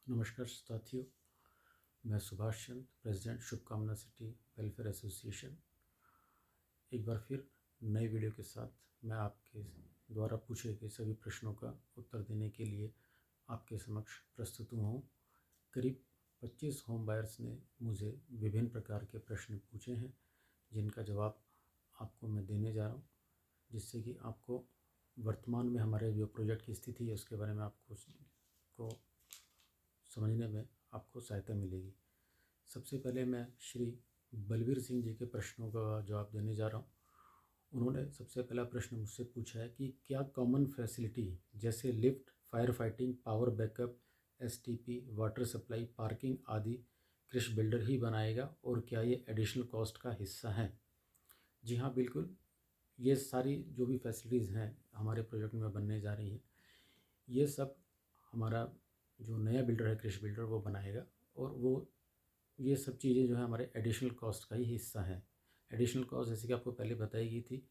नमस्कार साथियों, मैं सुभाष चंद, प्रेसिडेंट शुभकामना सिटी वेलफेयर एसोसिएशन, एक बार फिर नए वीडियो के साथ मैं आपके द्वारा पूछे गए सभी प्रश्नों का उत्तर देने के लिए आपके समक्ष प्रस्तुत हुआ हूँ। करीब 25 होम बायर्स ने मुझे विभिन्न प्रकार के प्रश्न पूछे हैं, जिनका जवाब आपको मैं देने जा रहा हूँ, जिससे कि आपको वर्तमान में हमारे जो प्रोजेक्ट की स्थिति है उसके बारे में आपको समझने में आपको सहायता मिलेगी। सबसे पहले मैं श्री बलवीर सिंह जी के प्रश्नों का जवाब देने जा रहा हूँ। उन्होंने सबसे पहला प्रश्न मुझसे पूछा है कि क्या कॉमन फैसिलिटी जैसे lift, fire fighting, power backup, STP, water supply, parking आदि कृषि बिल्डर ही बनाएगा और क्या ये एडिशनल कॉस्ट का हिस्सा हैं? जी हाँ, बिल्कुल। ये सारी जो भी फैसिलिटीज़ हैं हमारे प्रोजेक्ट में बनने जा रही हैं, ये सब हमारा जो नया बिल्डर है कृषि बिल्डर वो बनाएगा, और वो ये सब चीज़ें जो है हमारे एडिशनल कॉस्ट का ही हिस्सा है। एडिशनल कॉस्ट जैसे कि आपको पहले बताई गई थी,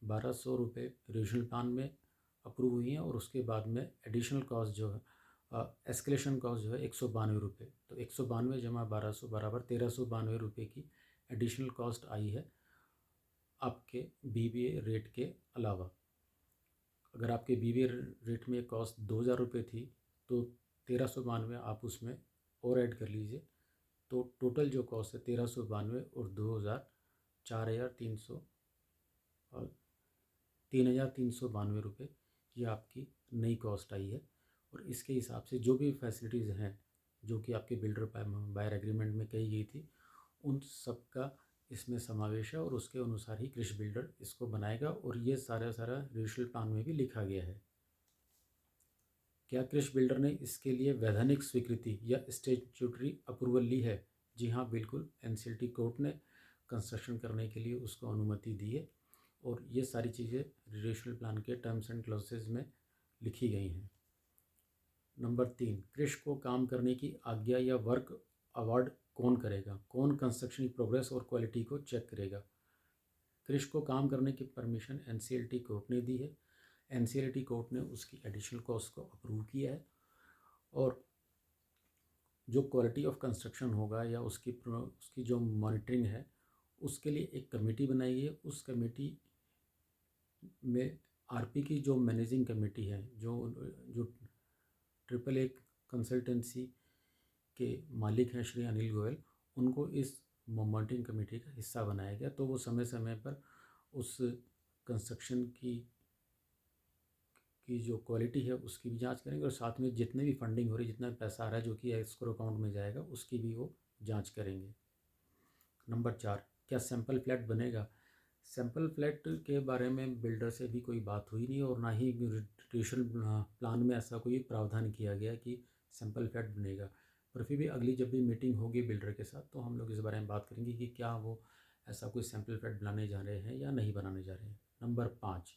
1200 रुपये रीजनल प्लान में अप्रूव हुई हैं, और उसके बाद में एडिशनल कॉस्ट जो है एस्केलेशन कॉस्ट जो है 192 रुपये। तो 192 जमा 1200 बराबर 1392 रुपये की एडिशनल कॉस्ट आई है आपके बीबीए रेट के अलावा। अगर आपके बीबीए रेट में कॉस्ट 2000 रुपये थी तो 1392 आप उसमें और ऐड कर लीजिए, तो टोटल जो कॉस्ट है 1392 और 2000, 4300 और 3392 रुपये, ये आपकी नई कॉस्ट आई है। और इसके हिसाब से जो भी फैसिलिटीज़ हैं जो कि आपके बिल्डर बायर एग्रीमेंट में कही गई थी, उन सब का इसमें समावेश है, और उसके अनुसार ही कृषि बिल्डर इसको बनाएगा, और ये सारा रीजनल प्लान में भी लिखा गया है। क्या कृषि बिल्डर ने इसके लिए वैधानिक स्वीकृति या स्टैट्यूटरी अप्रूवल ली है? जी हाँ, बिल्कुल। एनसीएलटी कोर्ट ने कंस्ट्रक्शन करने के लिए उसको अनुमति दी है, और ये सारी चीज़ें रीजनल प्लान के टर्म्स एंड क्लॉजेज में लिखी गई हैं। नंबर 3, कृषि को काम करने की आज्ञा या वर्क अवार्ड कौन करेगा? कौन कंस्ट्रक्शन की प्रोग्रेस और क्वालिटी को चेक करेगा? कृषि को काम करने की परमिशन एनसीएलटी कोर्ट ने दी है। एनसीएलटी कोर्ट ने उसकी एडिशनल कॉस्ट को अप्रूव किया है, और जो क्वालिटी ऑफ कंस्ट्रक्शन होगा या उसकी जो मॉनिटरिंग है, उसके लिए एक कमेटी बनाई गई है। उस कमेटी में आरपी की जो मैनेजिंग कमेटी है, जो ट्रिपल ए कंसल्टेंसी के मालिक हैं श्री अनिल गोयल, उनको इस मॉनिटरिंग कमेटी का हिस्सा बनाया गया। तो वो समय समय पर उस कंस्ट्रक्शन की जो क्वालिटी है उसकी भी जांच करेंगे, और साथ में जितने भी फंडिंग हो रही है, जितना भी पैसा आ रहा है जो कि एस्क्रो अकाउंट में जाएगा, उसकी भी वो जांच करेंगे। नंबर 4, क्या सैंपल फ्लैट बनेगा? सैंपल फ्लैट के बारे में बिल्डर से भी कोई बात हुई नहीं, और ना ही रीजनल प्लान में ऐसा कोई प्रावधान किया गया कि सैंपल फ्लैट बनेगा। पर फिर भी अगली जब भी मीटिंग होगी बिल्डर के साथ, तो हम लोग इस बारे में बात करेंगे कि क्या वो ऐसा कोई सैंपल फ्लैट बनाने जा रहे हैं या नहीं बनाने जा रहे हैं। नंबर 5,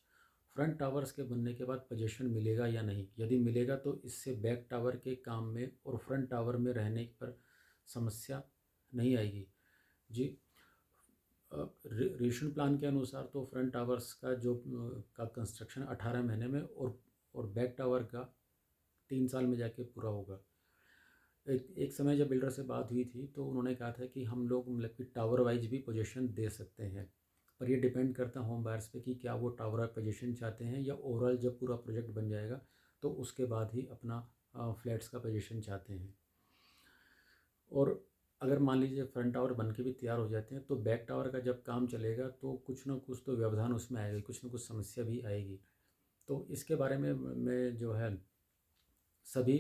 फ्रंट टावर्स के बनने के बाद पोजीशन मिलेगा या नहीं? यदि मिलेगा तो इससे बैक टावर के काम में और फ्रंट टावर में रहने पर समस्या नहीं आएगी? जी, रेशन प्लान के अनुसार तो फ्रंट टावर्स का कंस्ट्रक्शन 18 महीने में और बैक टावर का 3 साल में जाके पूरा होगा। एक समय जब बिल्डर से बात हुई थी तो उन्होंने कहा था कि हम लोग मतलब कि टावर वाइज भी पोजीशन दे सकते हैं, पर ये डिपेंड करता है होम बायर्स पे कि क्या वो टावर पोजीशन चाहते हैं, या ओवरऑल जब पूरा प्रोजेक्ट बन जाएगा तो उसके बाद ही अपना फ्लैट्स का पोजीशन चाहते हैं। और अगर मान लीजिए फ्रंट टावर बन के भी तैयार हो जाते हैं, तो बैक टावर का जब काम चलेगा तो कुछ ना कुछ तो व्यवधान उसमें आएगा, कुछ ना कुछ समस्या भी आएगी। तो इसके बारे में जो है सभी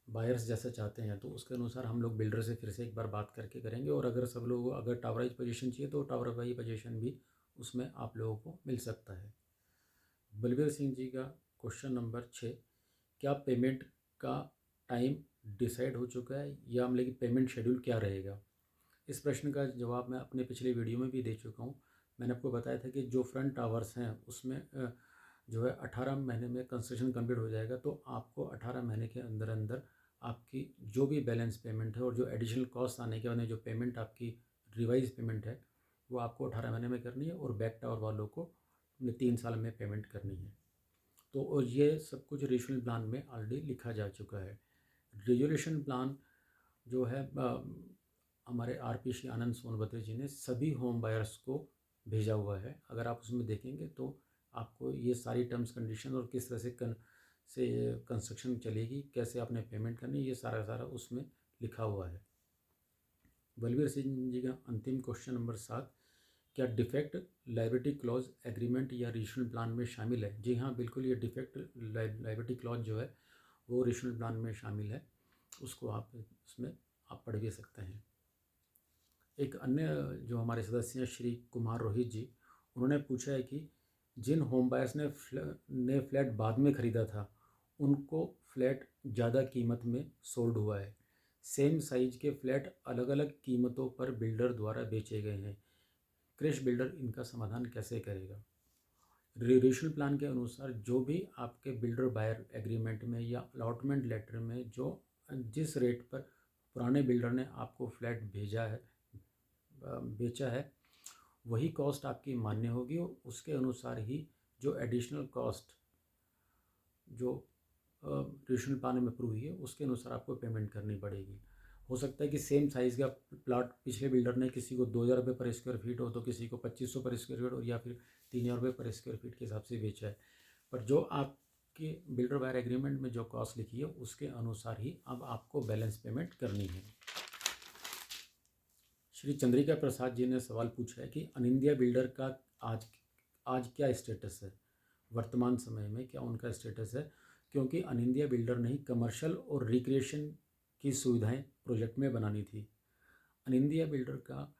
बायर्स जैसा चाहते हैं, तो उसके अनुसार हम लोग बिल्डर से फिर से एक बार बात करके करेंगे, और अगर सब लोग अगर टावराइज पोजीशन चाहिए तो टावर वाइज पोजीशन भी उसमें आप लोगों को मिल सकता है। बलवीर सिंह जी का क्वेश्चन नंबर 6, क्या पेमेंट का टाइम डिसाइड हो चुका है, या मतलब कि पेमेंट शेड्यूल क्या रहेगा? इस प्रश्न का जवाब मैं अपने पिछले वीडियो में भी दे चुका हूँ। मैंने आपको बताया था कि जो फ्रंट टावर्स हैं उसमें जो है 18 महीने में कंस्ट्रक्शन कंप्लीट हो जाएगा, तो आपको 18 महीने के अंदर अंदर आपकी जो भी बैलेंस पेमेंट है और जो एडिशनल कॉस्ट आने के बाद में जो पेमेंट आपकी रिवाइज पेमेंट है वो आपको 18 महीने में करनी है, और बैक टावर वालों को 3 साल में पेमेंट करनी है। तो और ये सब कुछ रीजनल प्लान में ऑलरेडी लिखा जा चुका है। रेजोल्यूशन प्लान जो है हमारे आरपी श्री आनंद सोनभद्र जी ने सभी होम बायर्स को भेजा हुआ है। अगर आप उसमें देखेंगे तो आपको ये सारी टर्म्स कंडीशन और किस तरह से कंस्ट्रक्शन चलेगी, कैसे आपने पेमेंट करनी, ये सारा सारा उसमें लिखा हुआ है। बलवीर सिंह जी का अंतिम क्वेश्चन नंबर 7, क्या डिफेक्ट लायबिलिटी क्लॉज एग्रीमेंट या रीजनल प्लान में शामिल है? जी हाँ, बिल्कुल, ये डिफेक्ट लायबिलिटी क्लॉज जो है वो रीजनल प्लान में शामिल है। उसको आप उसमें आप पढ़ भी सकते हैं। एक अन्य जो हमारे सदस्य हैं श्री कुमार रोहित जी, उन्होंने पूछा है कि जिन होम बायर्स ने फ्लैट बाद में ख़रीदा था उनको फ्लैट ज़्यादा कीमत में सोल्ड हुआ है। सेम साइज के फ्लैट अलग अलग कीमतों पर बिल्डर द्वारा बेचे गए हैं। क्रिश बिल्डर इनका समाधान कैसे करेगा? रीजनल प्लान के अनुसार जो भी आपके बिल्डर बायर एग्रीमेंट में या अलॉटमेंट लेटर में जो जिस रेट पर पुराने बिल्डर ने आपको फ्लैट बेचा है वही कॉस्ट आपकी मान्य होगी और उसके अनुसार ही जो एडिशनल कॉस्ट जो रीजनल प्लान में अप्रूव हुई है उसके अनुसार आपको पेमेंट करनी पड़ेगी। हो सकता है कि सेम साइज़ का प्लाट पिछले बिल्डर ने किसी को 2,000 रुपये पर स्क्वायर फीट हो तो किसी को 2,500 पर स्क्वायर फीट हो या फिर 3,000 रुपये पर स्क्वायर फीट के हिसाब से बेचा है। पर जो आपके बिल्डर बायर एग्रीमेंट में जो कॉस्ट लिखी है उसके अनुसार ही अब आपको बैलेंस पेमेंट करनी है। श्री चंद्रिका प्रसाद जी ने सवाल पूछा है कि अनिंदिया बिल्डर का आज क्या स्टेटस है, वर्तमान समय में क्या उनका स्टेटस है, क्योंकि अनिंदिया बिल्डर ने ही कमर्शियल और रिक्रिएशन की सुविधाएं प्रोजेक्ट में बनानी थी। अनिंदिया बिल्डर का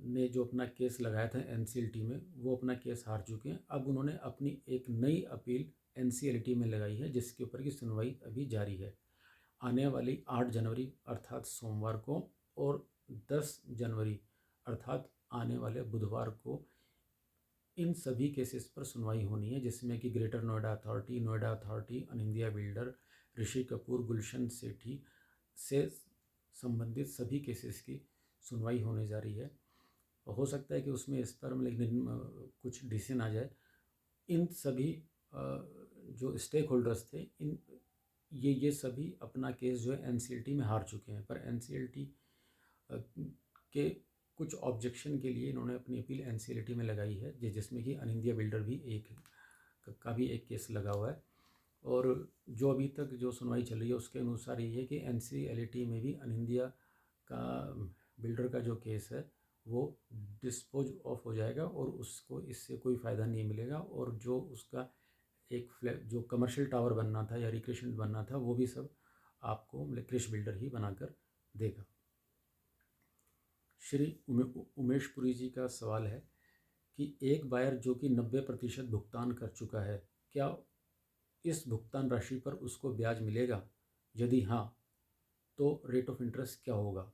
ने जो अपना केस लगाया था एनसीएलटी में वो अपना केस हार चुके हैं। अब उन्होंने अपनी एक नई अपील एनसीएलटी में लगाई है जिसके ऊपर की सुनवाई अभी जारी है। आने वाली 8 जनवरी अर्थात सोमवार को और 10 जनवरी अर्थात आने वाले बुधवार को इन सभी केसेस पर सुनवाई होनी है, जिसमें कि greater Noida authority, अनिंदिया builder, Rishi Kapoor, गुलशन सेठी से संबंधित सभी केसेस की सुनवाई होने जा रही है। हो सकता है कि उसमें इस पर लेकिन कुछ डिसीजन आ जाए। इन सभी जो स्टेक होल्डर्स थे ये सभी अपना केस जो है एनसीएलटी में हार चुके हैं, पर एनसीएलटी के कुछ ऑब्जेक्शन के लिए इन्होंने अपनी अपील एनसीएलटी में लगाई है, जिसमें कि अनिंदिया बिल्डर भी एक केस लगा हुआ है। और जो अभी तक जो सुनवाई चल रही है उसके अनुसार ये है कि एनसीएलटी में भी अनिंदिया का बिल्डर का जो केस है वो डिस्पोज ऑफ हो जाएगा और उसको इससे कोई फ़ायदा नहीं मिलेगा, और जो उसका एक फ्लैट जो कमर्शियल टावर बनना था या रिक्रिएशन बनना था वो भी सब आपको क्रिश बिल्डर ही बनाकर देगा। श्री उमेश पुरी जी का सवाल है कि एक बायर जो कि 90% भुगतान कर चुका है, क्या इस भुगतान राशि पर उसको ब्याज मिलेगा? यदि हाँ, तो रेट ऑफ इंटरेस्ट क्या होगा?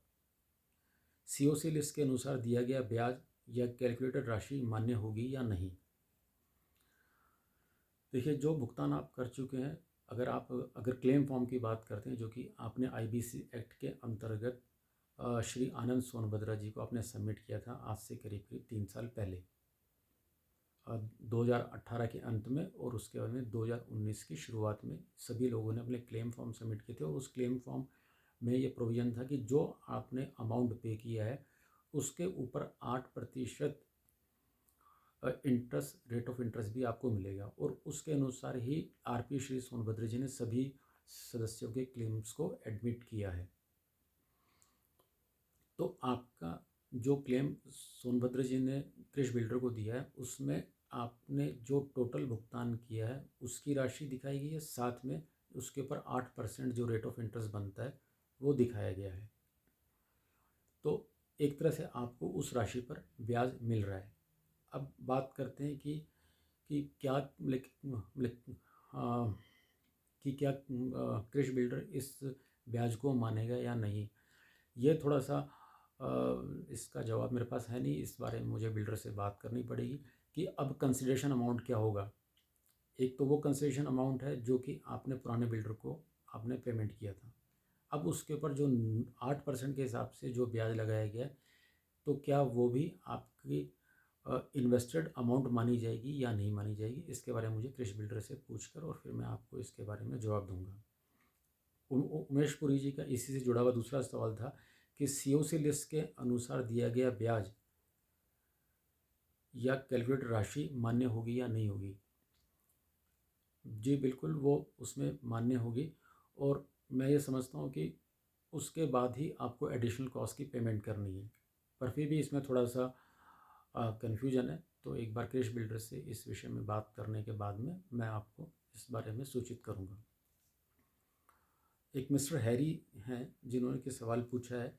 सीओसी लिस्ट के अनुसार दिया गया ब्याज या कैलकुलेटेड राशि मान्य होगी या नहीं? देखिए, जो भुगतान आप कर चुके हैं, अगर क्लेम फॉर्म की बात करते हैं जो कि आपने आईबीसी एक्ट के अंतर्गत श्री आनंद सोनभद्रा जी को आपने सबमिट किया था आज से करीब 3 साल पहले, 2018 के अंत में और उसके बाद में 2019 की शुरुआत में सभी लोगों ने अपने क्लेम फॉर्म सबमिट किए थे। और उस क्लेम फॉर्म में ये प्रोविज़न था कि जो आपने अमाउंट पे किया है उसके ऊपर 8% इंटरेस्ट, रेट ऑफ इंटरेस्ट भी आपको मिलेगा, और उसके अनुसार ही आरपी श्री सोनभद्र जी ने सभी सदस्यों के क्लेम्स को एडमिट किया है। तो आपका जो क्लेम सोनभद्र जी ने क्रिश बिल्डर को दिया है उसमें आपने जो टोटल भुगतान किया है उसकी राशि दिखाई गई है, साथ में उसके ऊपर 8% जो रेट ऑफ इंटरेस्ट बनता है वो दिखाया गया है। तो एक तरह से आपको उस राशि पर ब्याज मिल रहा है। अब बात करते हैं कि क्या क्रिश बिल्डर इस ब्याज को मानेगा या नहीं। ये थोड़ा सा इसका जवाब मेरे पास है नहीं, इस बारे में मुझे बिल्डर से बात करनी पड़ेगी कि अब कंसिडरेशन अमाउंट क्या होगा। एक तो वो कंसिडरेशन अमाउंट है जो कि आपने पुराने बिल्डर को आपने पेमेंट किया था, अब उसके ऊपर जो 8% के हिसाब से जो ब्याज लगाया गया है, तो क्या वो भी आपकी इन्वेस्टेड अमाउंट मानी जाएगी या नहीं मानी जाएगी, इसके बारे में मुझे क्रिश बिल्डर से पूछकर और फिर मैं आपको इसके बारे में जवाब दूंगा। उमेश पुरी जी का इसी से जुड़ा हुआ दूसरा सवाल था कि सीओसी लिस्ट के अनुसार दिया गया ब्याज या कैलकुलेट राशि मान्य होगी या नहीं होगी। जी बिल्कुल, वो उसमें मान्य होगी और मैं ये समझता हूँ कि उसके बाद ही आपको एडिशनल कॉस्ट की पेमेंट करनी है। पर फिर भी इसमें थोड़ा सा कन्फ्यूजन है, तो एक बार क्रिश बिल्डर से इस विषय में बात करने के बाद में मैं आपको इस बारे में सूचित करूँगा। एक मिस्टर हैरी हैं जिन्होंने कि सवाल पूछा है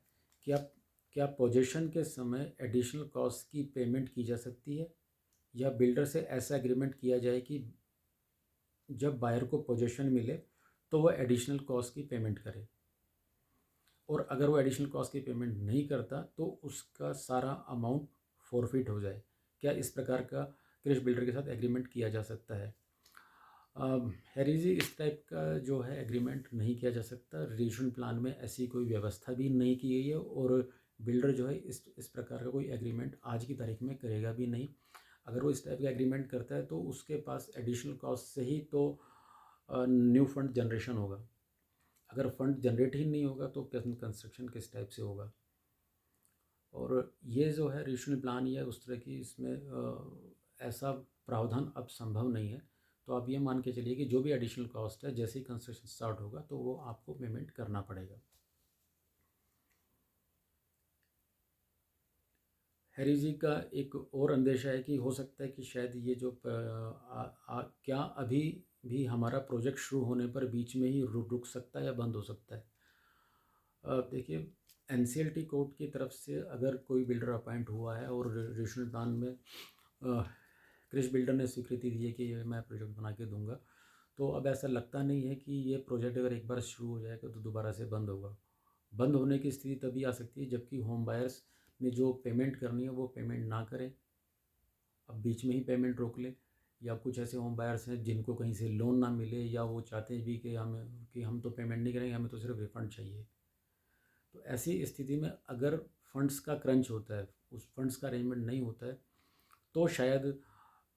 कि आप क्या पोजेशन के समय एडिशनल कॉस्ट की पेमेंट की जा सकती है या बिल्डर से ऐसा एग्रीमेंट किया जाए कि जब बायर को पोजेशन मिले तो वह एडिशनल कॉस्ट की पेमेंट करे, और अगर वो एडिशनल कॉस्ट की पेमेंट नहीं करता तो उसका सारा अमाउंट फॉरफिट हो जाए। क्या इस प्रकार का क्रिश बिल्डर के साथ एग्रीमेंट किया जा सकता है? हैरी जी, इस टाइप का जो है एग्रीमेंट नहीं किया जा सकता। रजिस्ट्रेशन प्लान में ऐसी कोई व्यवस्था भी नहीं की गई है और बिल्डर जो है इस प्रकार का कोई एग्रीमेंट आज की तारीख में करेगा भी नहीं। अगर वो इस टाइप का एग्रीमेंट करता है तो उसके पास एडिशनल कॉस्ट से ही तो न्यू फंड जनरेशन होगा। अगर फंड जनरेट ही नहीं होगा तो कंस्ट्रक्शन किस टाइप से होगा। और ये जो है रीजनल प्लान या उस तरह की इसमें ऐसा प्रावधान अब संभव नहीं है। तो आप ये मान के चलिए कि जो भी एडिशनल कॉस्ट है जैसे ही कंस्ट्रक्शन स्टार्ट होगा तो वो आपको पेमेंट करना पड़ेगा। हैरी जी का एक और अंदेशा है कि हो सकता है कि शायद ये जो क्या अभी भी हमारा प्रोजेक्ट शुरू होने पर बीच में ही रुक सकता है या बंद हो सकता है। देखिए, एनसीएलटी कोर्ट की तरफ से अगर कोई बिल्डर अपॉइंट हुआ है और रीजनल प्लान में क्रिश बिल्डर ने स्वीकृति दी है कि ये मैं प्रोजेक्ट बना के दूंगा, तो अब ऐसा लगता नहीं है कि ये प्रोजेक्ट अगर एक बार शुरू हो जाएगा तो दोबारा से बंद होगा। बंद होने की स्थिति तभी आ सकती है जबकि होम बायर्स ने जो पेमेंट करनी है वो पेमेंट ना करें, अब बीच में ही पेमेंट रोक ले, या कुछ ऐसे होम बायर्स हैं जिनको कहीं से लोन ना मिले या वो चाहते हैं भी कि हम तो पेमेंट नहीं करेंगे, हमें तो सिर्फ रिफ़ंड चाहिए। तो ऐसी स्थिति में अगर फंड्स का क्रंच होता है, उस फंड्स का अरेंजमेंट नहीं होता है, तो शायद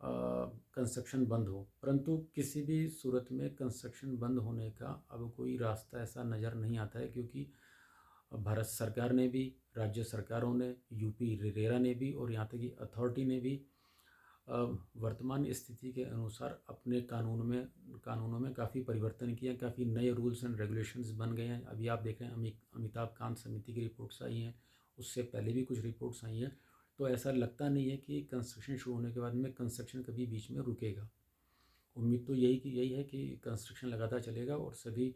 कंस्ट्रक्शन बंद हो। परंतु किसी भी सूरत में कंस्ट्रक्शन बंद होने का अब कोई रास्ता ऐसा नज़र नहीं आता है, क्योंकि भारत सरकार ने भी, राज्य सरकारों ने, यूपी रेरा ने भी और यहाँ तक कि अथॉरिटी ने भी वर्तमान स्थिति के अनुसार अपने कानूनों में काफ़ी परिवर्तन किए हैं। काफ़ी नए रूल्स एंड रेगुलेशंस बन गए हैं। अभी आप देख रहे हैं अमिताभ कांत समिति की रिपोर्ट्स आई हैं, उससे पहले भी कुछ रिपोर्ट्स आई हैं। तो ऐसा लगता नहीं है कि कंस्ट्रक्शन शुरू होने के बाद में कंस्ट्रक्शन कभी बीच में रुकेगा। उम्मीद तो यही है कि कंस्ट्रक्शन लगातार चलेगा और सभी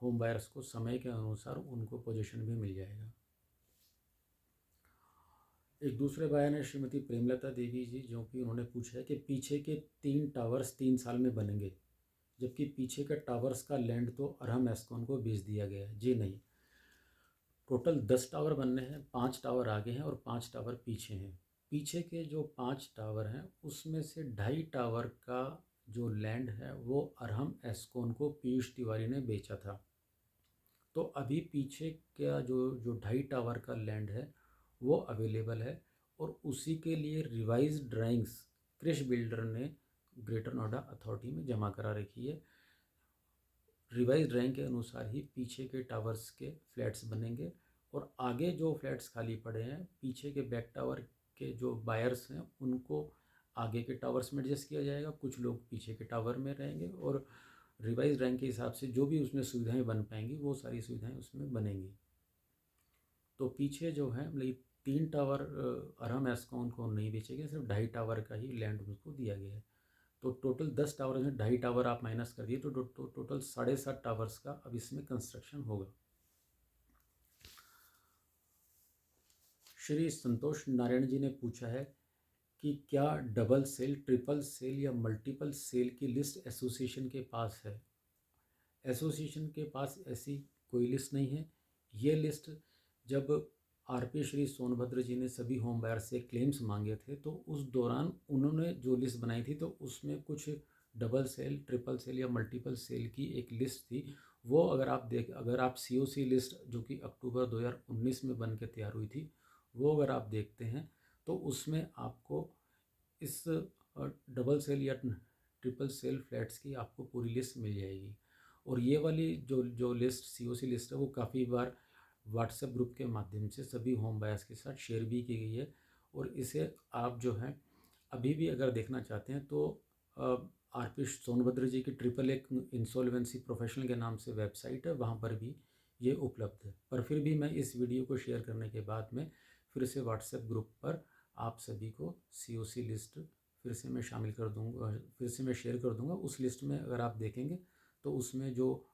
होम बायर्स को समय के अनुसार उनको पोजीशन भी मिल जाएगा। एक दूसरे बयान है श्रीमती प्रेमलता देवी जी, जो कि उन्होंने पूछा है कि पीछे के 3 टावर्स 3 साल में बनेंगे, जबकि पीछे का टावर्स का लैंड तो अरहम एस्कॉन को बेच दिया गया है। जी नहीं, टोटल 10 टावर बनने हैं, 5 टावर आगे हैं और 5 टावर पीछे हैं। पीछे के जो 5 टावर हैं उसमें से 2.5 टावर का जो लैंड है वो अरहम एस्कॉन को पीयूष तिवारी ने बेचा था। तो अभी पीछे का जो जो 2.5 टावर का लैंड है वो अवेलेबल है और उसी के लिए रिवाइज ड्राइंग्स क्रिश बिल्डर ने ग्रेटर नोएडा अथॉरिटी में जमा करा रखी है। रिवाइज ड्राइंग के अनुसार ही पीछे के टावर्स के फ्लैट्स बनेंगे और आगे जो फ्लैट्स खाली पड़े हैं पीछे के बैक टावर के जो बायर्स हैं उनको आगे के टावर्स में एडजस्ट किया जाएगा, कुछ लोग पीछे के टावर में रहेंगे और रिवाइज ड्राइंग के हिसाब से जो भी उसमें सुविधाएं बन पाएंगी वो सारी सुविधाएं उसमें बनेंगी। तो पीछे जो है मतलब 3 टावर अरहम एस्कॉन को नहीं बेचे गए, सिर्फ 2.5 टावर का ही लैंड उसको दिया गया है। तो टोटल 10 टावर में 2.5 टावर आप माइनस कर दिए तो टोटल 7.5 टावर्स का अब इसमें कंस्ट्रक्शन होगा। श्री संतोष नारायण जी ने पूछा है कि क्या डबल सेल, ट्रिपल सेल या मल्टीपल सेल की लिस्ट एसोसिएशन के पास है। एसोसिएशन के पास ऐसी कोई लिस्ट नहीं है। ये लिस्ट जब आरपी श्री सोनभद्र जी ने सभी होम बायर से क्लेम्स मांगे थे तो उस दौरान उन्होंने जो लिस्ट बनाई थी तो उसमें कुछ डबल सेल, ट्रिपल सेल या मल्टीपल सेल की एक लिस्ट थी। वो अगर आप सीओसी लिस्ट जो कि अक्टूबर 2019 में बन के तैयार हुई थी वो अगर आप देखते हैं तो उसमें आपको इस डबल सेल या ट्रिपल सेल फ्लैट्स की आपको पूरी लिस्ट मिल जाएगी। और ये वाली जो जो लिस्ट सीओसी लिस्ट है वो काफ़ी बार व्हाट्सएप ग्रुप के माध्यम से सभी होम बायर्स के साथ शेयर भी की गई है। और इसे आप जो है अभी भी अगर देखना चाहते हैं तो आरपी सोनभद्र जी की ट्रिपल एक इंसॉल्वेंसी प्रोफेशनल के नाम से वेबसाइट है, वहाँ पर भी ये उपलब्ध है। पर फिर भी मैं इस वीडियो को शेयर करने के बाद में फिर से व्हाट्सएप ग्रुप पर आप सभी को सीओसी लिस्ट फिर से मैं शामिल कर दूंगा, फिर से मैं शेयर कर दूंगा। उस लिस्ट में अगर आप देखेंगे तो उसमें जो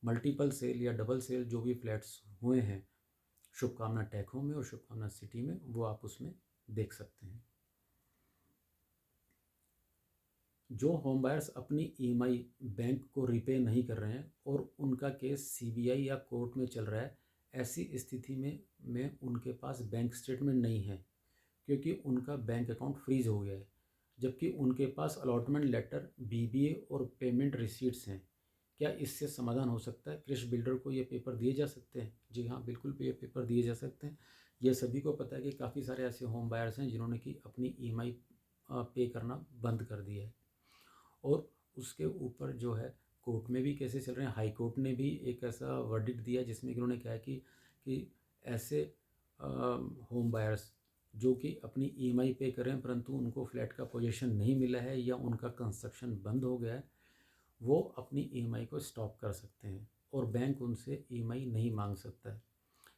मल्टीपल सेल या डबल सेल जो भी फ्लैट्स हुए हैं शुभकामना टेक होम में और शुभकामना सिटी में, वो आप उसमें देख सकते हैं। जो होम बायर्स अपनी ईएमआई बैंक को रिपे नहीं कर रहे हैं और उनका केस सीबीआई या कोर्ट में चल रहा है, ऐसी स्थिति में उनके पास बैंक स्टेटमेंट नहीं है क्योंकि उनका बैंक अकाउंट फ्रीज हो गया है, जबकि उनके पास अलॉटमेंट लेटर, बीबीए और पेमेंट रिसीट्स हैं। क्या इससे समाधान हो सकता है? कृषि बिल्डर को ये पेपर दिए जा सकते हैं? जी हाँ, बिल्कुल ये पेपर दिए जा सकते हैं। ये सभी को पता है कि काफ़ी सारे ऐसे होम बायर्स हैं जिन्होंने कि अपनी ईएमआई पे करना बंद कर दिया है। और उसके ऊपर जो है कोर्ट में भी केसेस चल रहे हैं। हाई कोर्ट ने भी एक ऐसा वर्डिक्ट दिया जिसमें इन्होंने कहा कि ऐसे होम बायर्स जो कि अपनी ईएमआई पे करें परंतु उनको फ्लैट का पोजीशन नहीं मिला है या उनका कंस्ट्रक्शन बंद हो गया है, वो अपनी ईएमआई को स्टॉप कर सकते हैं और बैंक उनसे ईएमआई नहीं मांग सकता है।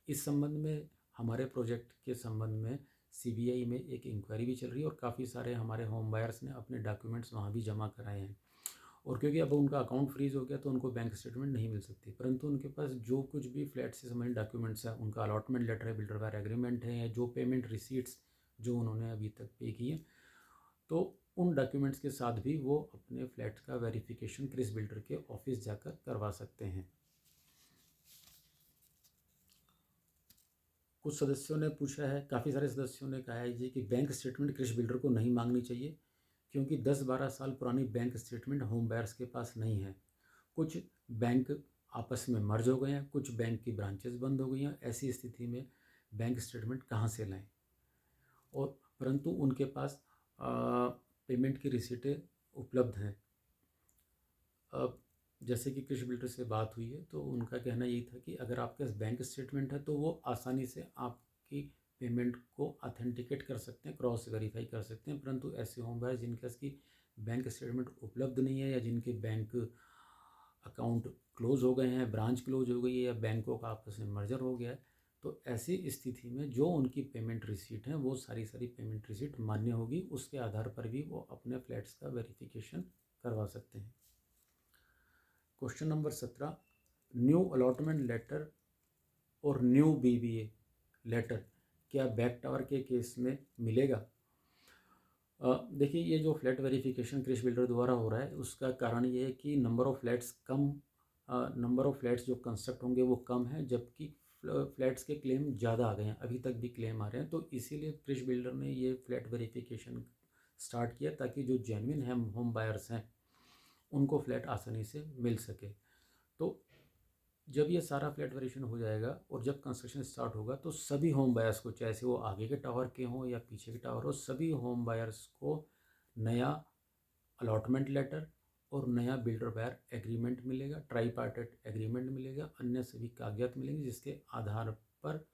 इस संबंध में हमारे प्रोजेक्ट के संबंध में सीबीआई में एक इंक्वायरी भी चल रही है और काफ़ी सारे हमारे होम बायर्स ने अपने डॉक्यूमेंट्स वहाँ भी जमा कराए हैं। और क्योंकि अब उनका अकाउंट फ्रीज हो गया तो उनको बैंक स्टेटमेंट नहीं मिल सकती, परंतु उनके पास जो कुछ भी फ्लैट से संबंधित डॉक्यूमेंट्स हैं, उनका अलॉटमेंट लेटर है, बिल्डर बायर एग्रीमेंट है, या जो पेमेंट रिसीट्स जो उन्होंने अभी तक पे किए, तो उन डॉक्यूमेंट्स के साथ भी वो अपने फ्लैट का वेरिफिकेशन क्रिस बिल्डर के ऑफिस जाकर करवा सकते हैं। कुछ सदस्यों ने पूछा है, काफ़ी सारे सदस्यों ने कहा है जी कि बैंक स्टेटमेंट कृषि बिल्डर को नहीं मांगनी चाहिए क्योंकि 10-12 साल पुरानी बैंक स्टेटमेंट होम बायर्स के पास नहीं है। कुछ बैंक आपस में मर्ज हो गए हैं, कुछ बैंक की ब्रांचेस बंद हो गई हैं। ऐसी स्थिति में बैंक स्टेटमेंट कहाँ से लाएं? और परंतु उनके पास पेमेंट की रिसीटें उपलब्ध हैं। अब जैसे कि कृषि बिल्डर से बात हुई है तो उनका कहना यही था कि अगर आपके पास बैंक स्टेटमेंट है तो वो आसानी से आपकी पेमेंट को ऑथेंटिकेट कर सकते हैं, क्रॉस वेरीफाई कर सकते हैं। परंतु ऐसे होम बायर्स जिनके पास की बैंक स्टेटमेंट उपलब्ध नहीं है या जिनके बैंक अकाउंट क्लोज हो गए हैं, ब्रांच क्लोज हो गई है या बैंकों का आपस में मर्जर हो गया है, तो ऐसी स्थिति में जो उनकी पेमेंट रिसीट है वो सारी पेमेंट रिसीट मान्य होगी। उसके आधार पर भी वो अपने फ्लैट्स का वेरिफिकेशन करवा सकते हैं। Question number 17, new allotment letter और न्यू बीबीए लेटर क्या बैक टावर के केस में मिलेगा? देखिए, ये जो फ्लैट वेरिफिकेशन कृषि बिल्डर द्वारा हो रहा है उसका कारण ये है कि नंबर ऑफ़ फ्लैट्स जो कंस्ट्रक्ट होंगे वो कम है, जबकि फ्लैट्स के क्लेम ज़्यादा आ गए हैं, अभी तक भी क्लेम आ रहे हैं। तो इसीलिए कृषि बिल्डर ने ये फ्लैट वेरिफिकेशन स्टार्ट किया ताकि जो जेन्युइन है होम बायर्स हैं उनको फ्लैट आसानी से मिल सके। तो जब ये सारा फ्लैट वेरिएशन हो जाएगा और जब कंस्ट्रक्शन स्टार्ट होगा तो सभी होम बायर्स को, चाहे वो आगे के टावर के हों या पीछे के टावर हो, सभी होम बायर्स को नया अलॉटमेंट लेटर और नया बिल्डर बायर एग्रीमेंट मिलेगा, ट्राईपार्टेट एग्रीमेंट मिलेगा, अन्य सभी कागजात मिलेंगे जिसके आधार पर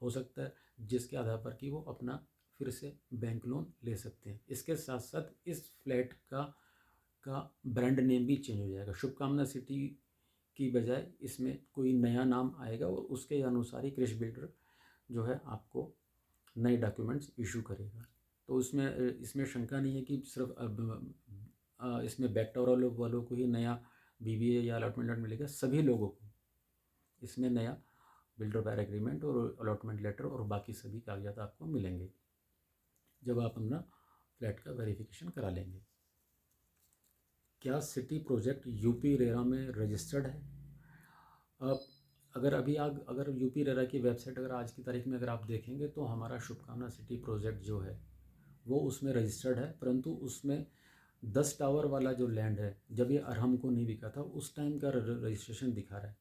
हो सकता है, जिसके आधार पर कि वो अपना फिर से बैंक लोन ले सकते हैं। इसके साथ साथ इस फ्लैट का ब्रांड नेम भी चेंज हो जाएगा। शुभकामना सिटी की बजाय इसमें कोई नया नाम आएगा और उसके अनुसार ही कृषि बिल्डर जो है आपको नए डॉक्यूमेंट्स इशू करेगा। तो इसमें शंका नहीं है कि सिर्फ इसमें बैकटावर वालों को ही नया बीबीए या अलॉटमेंट लेटर मिलेगा, सभी लोगों को इसमें नया बिल्डर बायर एग्रीमेंट और अलॉटमेंट लेटर और बाकी सभी कागजात आपको मिलेंगे जब आप अपना फ्लैट का वेरिफिकेशन करा लेंगे। क्या सिटी प्रोजेक्ट यूपी रेरा में रजिस्टर्ड है? अब अगर यूपी रेरा की वेबसाइट अगर आज की तारीख में अगर आप देखेंगे तो हमारा शुभकामना सिटी प्रोजेक्ट जो है वो उसमें रजिस्टर्ड है, परंतु उसमें 10 टावर वाला जो लैंड है जब ये अरहम को नहीं बिका था उस टाइम का रजिस्ट्रेशन दिखा रहा है।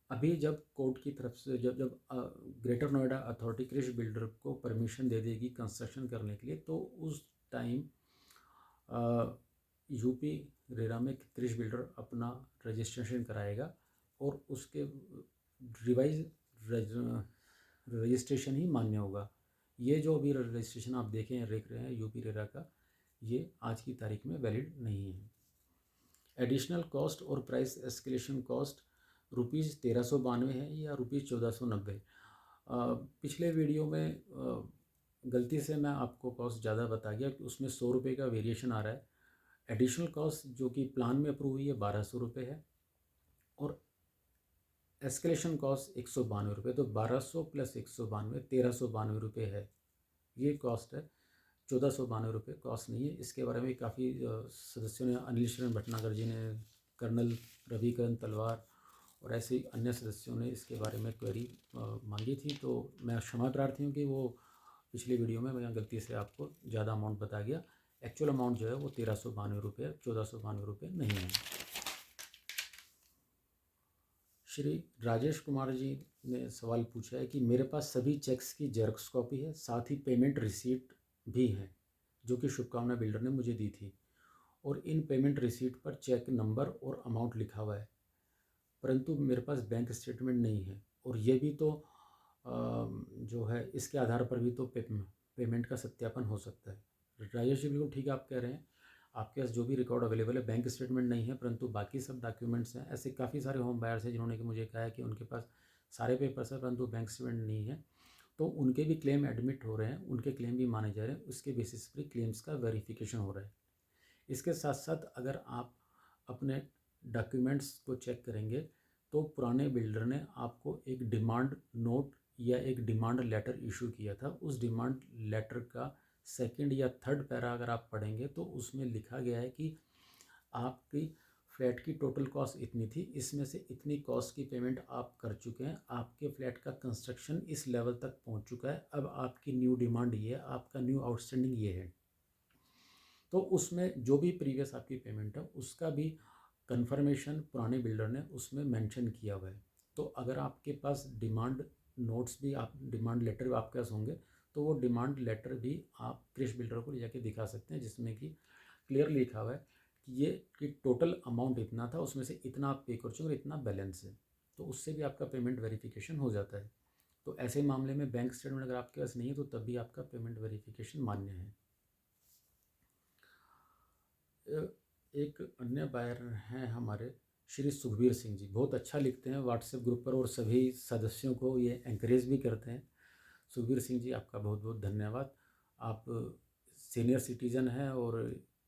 अभी जब कोर्ट की तरफ से जब ग्रेटर नोएडा अथॉरिटी कृषि बिल्डर को परमिशन दे देगी कंस्ट्रक्शन करने के लिए, तो उस टाइम यूपी रेरा में क्रिश बिल्डर अपना रजिस्ट्रेशन कराएगा और उसके रिवाइज रजिस्ट्रेशन ही मान्य होगा। ये जो अभी रजिस्ट्रेशन आप देख रहे हैं यूपी रेरा का, ये आज की तारीख में वैलिड नहीं है। एडिशनल कॉस्ट और प्राइस एस्केलेशन कॉस्ट ₹1392 है या ₹1490। पिछले वीडियो में गलती से मैं आपको कॉस्ट ज़्यादा बता गया कि उसमें ₹100 का वेरिएशन आ रहा है। एडिशनल कॉस्ट जो कि प्लान में अप्रूव हुई है ₹1200 है और एस्केलेशन कॉस्ट ₹192। तो 1200 प्लस 192 ₹1392 है। ये कॉस्ट है, ₹1492 कॉस्ट नहीं है। इसके बारे में काफ़ी सदस्यों ने, अनिल शरण भटनागर जी ने, कर्नल रविकरण तलवार और ऐसे ही अन्य सदस्यों ने इसके बारे में क्वेरी मांगी थी। तो मैं क्षमा प्रार्थी हूँ कि वो पिछली वीडियो में मैं गलती से आपको ज़्यादा अमाउंट बता गया। एक्चुअल अमाउंट जो है वो ₹1392 है, ₹1492 नहीं है। श्री राजेश कुमार जी ने सवाल पूछा है कि मेरे पास सभी चेक्स की जेरॉक्स कॉपी है, साथ ही पेमेंट रिसीट भी है जो कि शुभकामना बिल्डर ने मुझे दी थी, और इन पेमेंट रिसीट पर चेक नंबर और अमाउंट लिखा हुआ है, परंतु मेरे पास बैंक स्टेटमेंट नहीं है। और ये भी तो जो है इसके आधार पर भी तो पेमेंट का सत्यापन हो सकता है। राजेश जी बिल्कुल ठीक है, आप कह रहे हैं आपके पास जो भी रिकॉर्ड अवेलेबल है, बैंक स्टेटमेंट नहीं है परंतु बाकी सब डॉक्यूमेंट्स हैं। ऐसे काफ़ी सारे होम बायर्स हैं जिन्होंने कि मुझे कहा है कि उनके पास सारे पेपर्स हैं परंतु बैंक स्टेटमेंट नहीं है, तो उनके भी क्लेम एडमिट हो रहे हैं, उनके क्लेम भी माने जा रहे हैं, उसके बेसिस पर क्लेम्स का वेरिफिकेशन हो रहा है। इसके साथ साथ अगर आप अपने डॉक्यूमेंट्स को चेक करेंगे तो पुराने बिल्डर ने आपको एक डिमांड नोट या एक डिमांड लेटर इशू किया था। उस डिमांड लेटर का सेकंड या थर्ड पैरा अगर आप पढ़ेंगे तो उसमें लिखा गया है कि आपकी फ्लैट की टोटल कॉस्ट इतनी थी, इसमें से इतनी कॉस्ट की पेमेंट आप कर चुके हैं, आपके फ्लैट का कंस्ट्रक्शन इस लेवल तक पहुंच चुका है, अब आपकी न्यू डिमांड ये है, आपका न्यू आउटस्टैंडिंग ये है। तो उसमें जो भी प्रीवियस आपकी पेमेंट है उसका भी कंफर्मेशन पुराने बिल्डर ने उसमें मेंशन किया हुआ है। तो अगर आपके पास डिमांड नोट्स भी, आप डिमांड लेटर भी आपके पास होंगे तो वो डिमांड लेटर भी आप क्रिश बिल्डर को ले जाके दिखा सकते हैं, जिसमें कि क्लियर लिखा हुआ है कि ये कि टोटल अमाउंट इतना था, उसमें से इतना आप पे कर चुके और इतना बैलेंस है। तो उससे भी आपका पेमेंट वेरिफिकेशन हो जाता है। तो ऐसे मामले में बैंक स्टेटमेंट अगर आपके पास नहीं है तो तब भी आपका पेमेंट वेरिफिकेशन मान्य है। एक अन्य बायर हैं हमारे श्री सुखबीर सिंह जी, बहुत अच्छा लिखते हैं व्हाट्सएप ग्रुप पर और सभी सदस्यों को ये एंकरेज भी करते हैं। सुखबीर सिंह जी आपका बहुत बहुत धन्यवाद। आप सीनियर सिटीज़न हैं और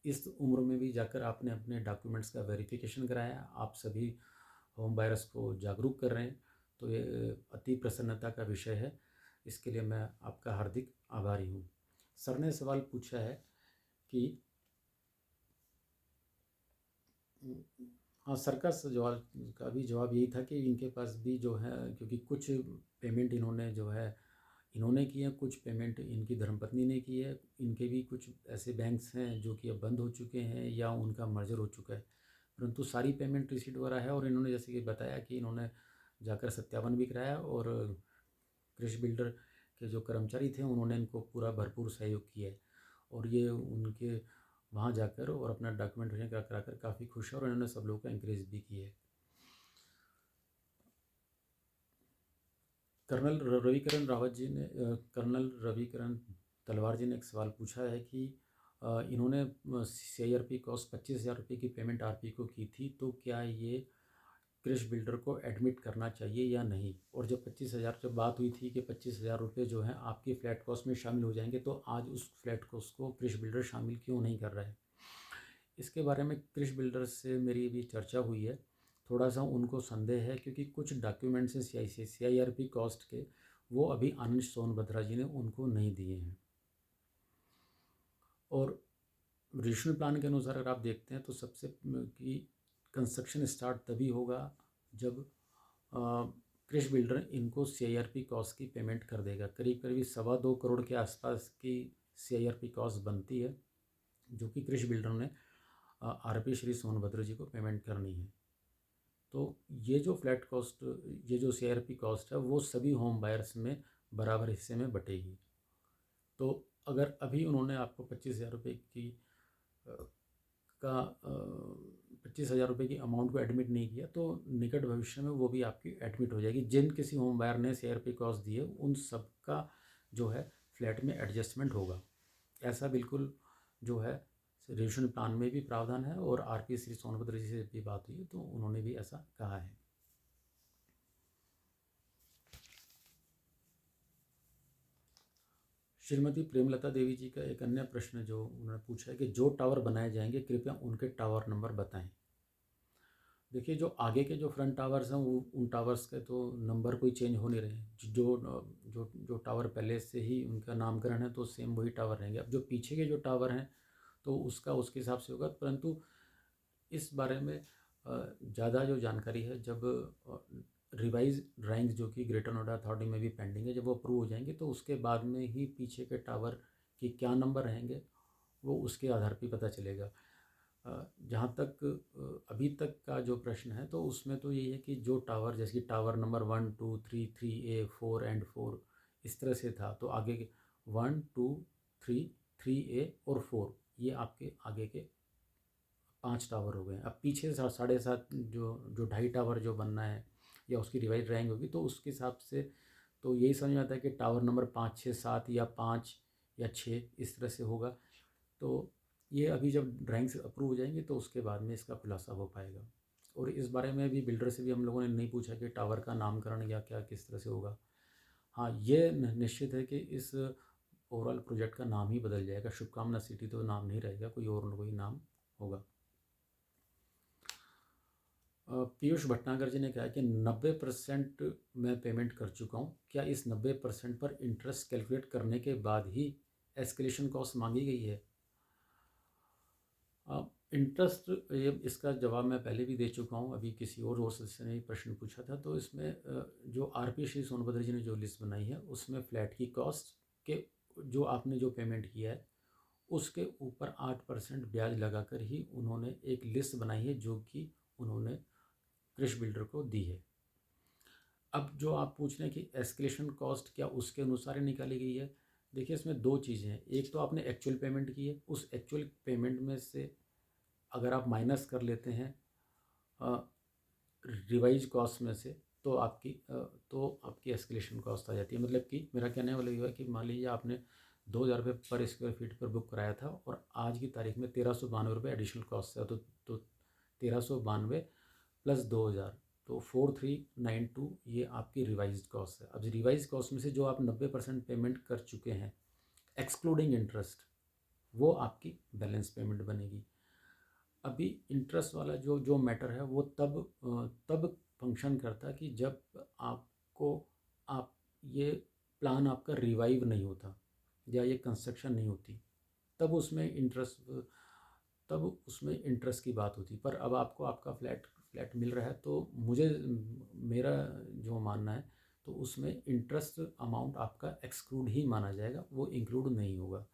इस उम्र में भी जाकर आपने अपने डॉक्यूमेंट्स का वेरिफिकेशन कराया, आप सभी होम बायर्स को जागरूक कर रहे हैं, तो ये अति प्रसन्नता का विषय है। इसके लिए मैं आपका हार्दिक आभारी हूँ। सर ने सवाल पूछा है कि हाँ, सर का जवाब का भी जवाब यही था कि इनके पास भी जो है, क्योंकि कुछ पेमेंट इन्होंने जो है इन्होंने की है, कुछ पेमेंट इनकी धर्मपत्नी ने की है, इनके भी कुछ ऐसे बैंक्स हैं जो कि अब बंद हो चुके हैं या उनका मर्जर हो चुका है, परंतु सारी पेमेंट रिसीट वगैरह है। और इन्होंने जैसे कि बताया कि इन्होंने जाकर सत्यापन भी कराया और कृषि बिल्डर के जो कर्मचारी थे उन्होंने इनको पूरा भरपूर सहयोग किया है, और ये उनके वहाँ जाकर और अपना डॉक्यूमेंटेशन कराकर काफ़ी खुश है और इन्होंने सब लोगों को एंकरेज भी किया है। कर्नल रविकरण तलवार जी ने एक सवाल पूछा है कि इन्होंने CIRP कॉस्ट ₹25,000 की पेमेंट RP को की थी, तो क्या ये क्रिश बिल्डर को एडमिट करना चाहिए या नहीं। और जब 25,000 जब बात हुई थी कि ₹25,000 जो हैं आपकी फ़्लैट कॉस्ट में शामिल हो जाएंगे, तो आज उस फ्लैट कॉस्ट को क्रिश बिल्डर शामिल क्यों नहीं कर रहा है। इसके बारे में क्रिश बिल्डर से मेरी भी चर्चा हुई है। थोड़ा सा उनको संदेह है क्योंकि कुछ डॉक्यूमेंट्स हैं CIRP कॉस्ट के, वो अभी आनंद सोनभद्रा जी ने उनको नहीं दिए हैं। और रीजनल प्लान के अनुसार अगर आप देखते हैं तो सबसे कि कंस्ट्रक्शन स्टार्ट तभी होगा जब क्रिश बिल्डर इनको CIRP कॉस्ट की पेमेंट कर देगा। करीब करीब 2.25 करोड़ के आसपास की CIRP कॉस्ट बनती है जो कि क्रिश बिल्डर ने RP श्री सोनभद्र जी को पेमेंट करनी है। तो ये जो फ्लैट कॉस्ट, ये जो CIRP कॉस्ट है वो सभी होम बायर्स में बराबर हिस्से में बटेगी। तो अगर अभी उन्होंने आपको ₹25,000 की का 25,000 रुपये की अमाउंट को एडमिट नहीं किया तो निकट भविष्य में वो भी आपकी एडमिट हो जाएगी। जिन किसी होम बायर ने CRP कॉस्ट दिए उन सब का जो है फ्लैट में एडजस्टमेंट होगा। ऐसा बिल्कुल जो है रेजोल्यूशन प्लान में भी प्रावधान है और RP श्री सोनभद्र जी से भी बात हुई तो उन्होंने भी ऐसा कहा है। श्रीमती प्रेमलता देवी जी का एक अन्य प्रश्न जो उन्होंने पूछा है कि जो टावर बनाए जाएंगे कृपया उनके टावर नंबर बताएं। देखिए, जो आगे के जो फ्रंट टावर्स हैं वो उन टावर्स के तो नंबर कोई चेंज हो नहीं रहे हैं। जो टावर पहले से ही उनका नामकरण है तो सेम वही टावर रहेंगे। अब जो पीछे के जो टावर हैं तो उसका उसके हिसाब से होगा, परंतु इस बारे में ज़्यादा जो जानकारी है जब रिवाइज ड्राइंग्स जो कि ग्रेटर नोएडा अथॉरिटी में भी पेंडिंग है, जब वो अप्रूव हो जाएंगे तो उसके बाद में ही पीछे के टावर की क्या नंबर रहेंगे वो उसके आधार पर पता चलेगा। जहाँ तक अभी तक का जो प्रश्न है तो उसमें तो यही है कि जो टावर जैसे कि टावर नंबर 1 2 3 3A 4 एंड 4 इस तरह से था, तो आगे के 1 2 3 3A और 4 ये आपके आगे के 5 टावर हो गए। अब पीछे 7.5 जो ढाई टावर जो बनना है या उसकी रिवाइज ड्राइंग होगी तो उसके हिसाब से तो यही समझ में आता है कि टावर नंबर 5 6 7 या 5 या 6 इस तरह से होगा। तो ये अभी जब ड्राइंग्स अप्रूव हो जाएंगी तो उसके बाद में इसका खुलासा हो पाएगा। और इस बारे में भी बिल्डर से भी हम लोगों ने नहीं पूछा कि टावर का नामकरण या क्या किस तरह से होगा। हाँ, ये निश्चित है कि इस ओवरऑल प्रोजेक्ट का नाम ही बदल जाएगा। शुभकामना सिटी तो नाम नहीं रहेगा, कोई और कोई नाम होगा। पीयूष भटनागर जी ने कहा कि 90% मैं पेमेंट कर चुका हूँ, क्या इस 90% पर इंटरेस्ट कैलकुलेट करने के बाद ही एस्केलेशन कॉस्ट मांगी गई है? इंटरेस्ट ये इसका जवाब मैं पहले भी दे चुका हूँ। अभी किसी और सदस्य ने प्रश्न पूछा था तो इसमें जो RP श्री सोनभद्र जी ने जो लिस्ट बनाई है उसमें फ्लैट की कॉस्ट के जो आपने जो पेमेंट किया है उसके ऊपर 8% ब्याज लगाकर ही उन्होंने एक लिस्ट बनाई है जो कि उन्होंने कृषि बिल्डर को दी है। अब जो आप पूछ रहे हैं कि एस्केलेशन कॉस्ट क्या उसके अनुसार ही निकाली गई है, देखिए इसमें दो चीज़ें हैं। एक तो आपने एक्चुअल पेमेंट की है, उस एक्चुअल पेमेंट में से अगर आप माइनस कर लेते हैं रिवाइज कॉस्ट में से तो आपकी एस्केलेशन कॉस्ट आ जाती है। मतलब कि मेरा कहने वाला ये है कि मान लीजिए आपने 2,000 रुपये पर स्क्वायर फीट पर बुक कराया था और आज की तारीख में 1,392 रुपये एडिशनल कॉस्ट है, तो 1,392 प्लस 2,000 तो 4,392 ये आपकी रिवाइज कॉस्ट है। अब रिवाइज कॉस्ट में से जो आप 90% पेमेंट कर चुके हैं एक्सक्लूडिंग इंटरेस्ट वो आपकी बैलेंस पेमेंट बनेगी। अभी इंटरेस्ट वाला जो मैटर है वो तब फंक्शन करता है कि जब आप ये प्लान आपका रिवाइव नहीं होता या ये कंस्ट्रक्शन नहीं होती, तब उसमें इंटरेस्ट की बात होती। पर अब आपको आपका फ्लैट मिल रहा है तो मेरा जो मानना है तो उसमें इंटरेस्ट अमाउंट आपका एक्सक्लूड ही माना जाएगा, वो इंक्लूड नहीं होगा।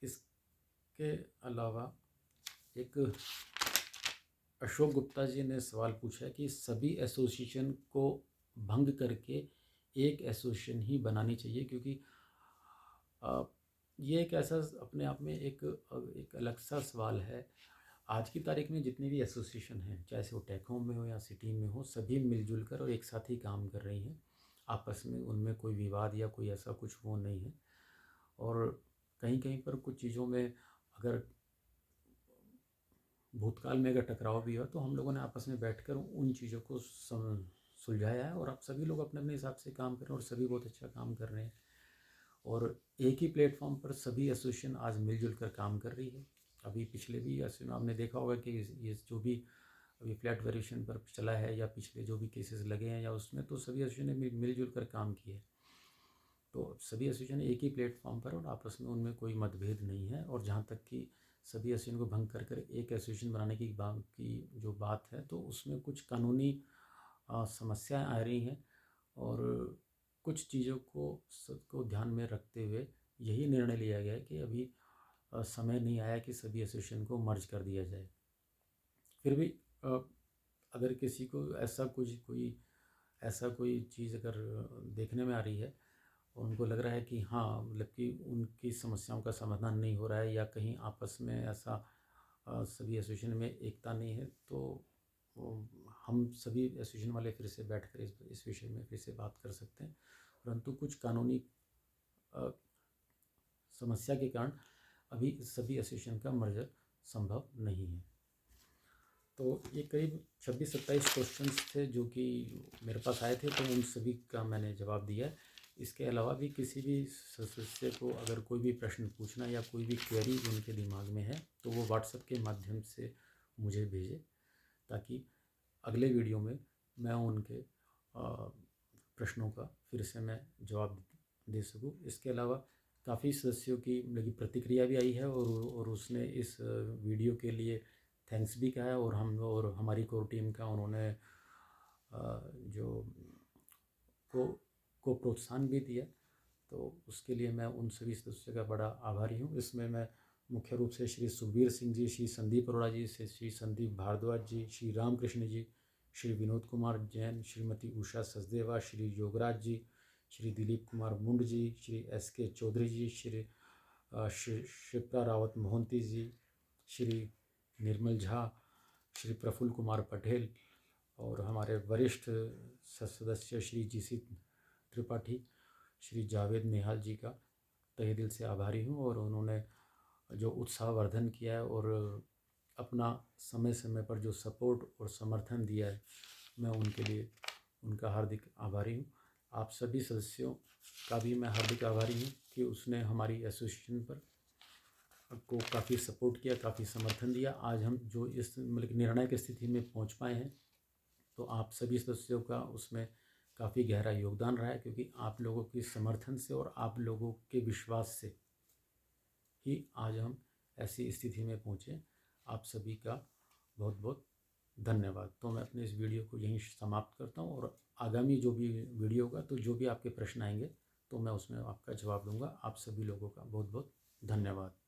इसके अलावा एक अशोक गुप्ता जी ने सवाल पूछा है कि सभी एसोसिएशन को भंग करके एक एसोसिएशन ही बनानी चाहिए, क्योंकि ये एक ऐसा अपने आप में एक अलग सा सवाल है। आज की तारीख में जितनी भी एसोसिएशन हैं, चाहे वो टेक होम में हो या सिटी में हो, सभी मिलजुल कर और एक साथ ही काम कर रही हैं। आपस में उनमें कोई विवाद या कोई ऐसा कुछ वो नहीं है। और कहीं कहीं पर कुछ चीज़ों में अगर भूतकाल में अगर टकराव भी हो तो हम लोगों ने आपस में बैठकर उन चीज़ों को सुलझाया है और अब सभी लोग अपने अपने हिसाब से काम कर रहे हैं और सभी बहुत अच्छा काम कर रहे हैं। और एक ही प्लेटफॉर्म पर सभी एसोसिएशन आज मिलजुल कर काम कर रही है। अभी पिछले भी एसोसिएशन आपने देखा होगा कि ये जो भी अभी फ्लैट वेरिएशन पर चला है या पिछले जो भी केसेस लगे हैं या उसमें, तो सभी एसोसिएशन ने मिलजुल कर काम किया है। तो सभी एसोसिएशन एक ही प्लेटफॉर्म पर और आपस में उनमें कोई मतभेद नहीं है। और जहाँ तक कि सभी एसोसिएशन को भंग कर एक एसोसिएशन बनाने की जो बात है तो उसमें कुछ कानूनी समस्याएं आ रही हैं और कुछ चीज़ों को ध्यान में रखते हुए यही निर्णय लिया गया है कि अभी समय नहीं आया कि सभी एसोसिएशन को मर्ज कर दिया जाए। फिर भी अगर किसी को ऐसा कोई चीज़ अगर देखने में आ रही है और उनको लग रहा है कि हाँ, मतलब कि उनकी समस्याओं का समाधान नहीं हो रहा है या कहीं आपस में ऐसा सभी एसोसिएशन में एकता नहीं है, तो हम सभी एसोसिएशन वाले फिर से बैठकर इस विषय में फिर से बात कर सकते हैं। परंतु कुछ कानूनी अ, समस्या के कारण अभी सभी एसोसिएशन का मर्जर संभव नहीं है। तो ये करीब 26-27 क्वेश्चंस थे जो कि मेरे पास आए थे, तो उन सभी का मैंने जवाब दिया है। इसके अलावा भी किसी भी सदस्य को अगर कोई भी प्रश्न पूछना या कोई भी क्वेरी उनके दिमाग में है, तो वो व्हाट्सएप के माध्यम से मुझे भेजें, ताकि अगले वीडियो में मैं उनके प्रश्नों का फिर से मैं जवाब दे सकूं। इसके अलावा काफ़ी सदस्यों की मतलब कि प्रतिक्रिया भी आई है और उसने इस वीडियो के लिए थैंक्स भी कहा है, और हमारी कोर टीम का उन्होंने जो को प्रोत्साहन भी दिया। तो उसके लिए मैं उन सभी सदस्यों का बड़ा आभारी हूँ। इसमें मैं मुख्य रूप से श्री सुखबीर सिंह जी, श्री संदीप अरोड़ा जी, से श्री संदीप भारद्वाज जी, श्री रामकृष्ण जी, श्री विनोद कुमार जैन, श्रीमती उषा सचदेवा, श्री योगराज जी, श्री दिलीप कुमार मुंड जी, श्री SK चौधरी जी, श्री शिप्रा रावत मोहंती जी, श्री निर्मल झा, श्री प्रफुल्ल कुमार पटेल, और हमारे वरिष्ठ सदस्य श्री GC त्रिपाठी, श्री जावेद निहाल जी का तहे दिल से आभारी हूँ। और उन्होंने जो उत्साहवर्धन किया है और अपना समय समय पर जो सपोर्ट और समर्थन दिया है, मैं उनके लिए उनका हार्दिक आभारी हूँ। आप सभी सदस्यों का भी मैं हार्दिक आभारी हूँ कि उसने हमारी एसोसिएशन पर को काफ़ी सपोर्ट किया, काफ़ी समर्थन दिया। आज हम जो इस मतलब निर्णय की स्थिति में पहुँच पाए हैं, तो आप सभी सदस्यों का उसमें काफ़ी गहरा योगदान रहा है, क्योंकि आप लोगों के समर्थन से और आप लोगों के विश्वास से ही आज हम ऐसी स्थिति में पहुँचे। आप सभी का बहुत बहुत धन्यवाद। तो मैं अपने इस वीडियो को यहीं समाप्त करता हूँ, और आगामी जो भी वीडियो होगा, तो जो भी आपके प्रश्न आएंगे, तो मैं उसमें आपका जवाब दूंगा। आप सभी लोगों का बहुत बहुत धन्यवाद।